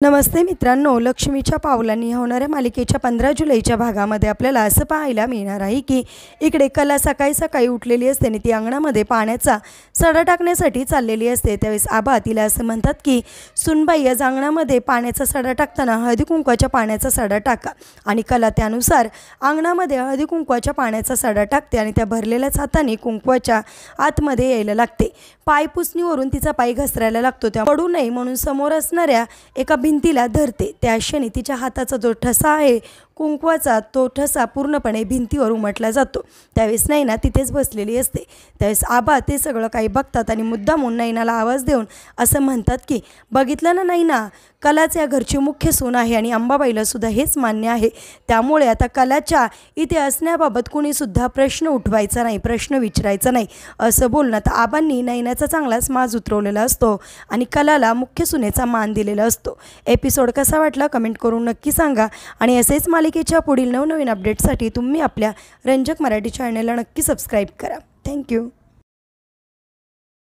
नमस्ते मित्रांनो, लक्ष्मीच्या पावलांनी होणाऱ्या मालिकेच्या 15 जुलैच्या भागामध्ये आपल्याला असं पाहायला मिळणार आहे की इकडे कला सकाळी सकाळी उठलेली असते आणि ती अंगणामध्ये पाण्याचा सडा टाकण्यासाठी चाललेली असते। त्यावेळेस आबा तिला असं म्हणतात की सुनबाई, या अंगणामध्ये पाण्याचा सडा टाकताना हळदी कुंकवाच्या पाण्याचा सडा टाका। आणि कला त्यानुसार अंगणामध्ये हळदी कुंकवाच्या पाण्याचा सडा टाकते आणि त्या भरलेल्याच हाताने कुंकवाच्या आतमध्ये यायला लागते। पाय पुसणीवरून तिचा पाय घसरायला लागतो, त्या पडू नये म्हणून समोर असणाऱ्या एका भिंतीला धरते। त्या क्षणी तिच्या हाताचा जो ठसा आहे कुंकवाचा, तो ठसा पूर्णपणे भिंतीवर उमटला जातो। त्यावेळेस नैना तिथेच बसलेली असते। त्यावेळेस आबा ते सगळं काही बघतात आणि मुद्दामून नैनाला आवाज देऊन असं म्हणतात की बघितलं ना नैना, कलाच या घरची मुख्य सून आहे आणि अंबाबाईला सुद्धा हेच मान्य आहे। त्यामुळे आता कलाच्या इथे असण्याबाबत कुणीसुद्धा प्रश्न उठवायचा नाही, प्रश्न विचारायचा नाही असं बोलण्यात आबांनी नैनाचा चांगलाच माज उतरवलेला असतो आणि कलाला मुख्य सुनेचा मान दिलेला असतो। एपिसोड कसा वाटला कमेंट करून नक्की सांगा आणि असेच मालिकेच्या पुढील नवनवीन अपडेट्ससाठी तुम्ही आपल्या रंजक मराठी चॅनलला नक्की सबस्क्राईब करा। थँक्यू।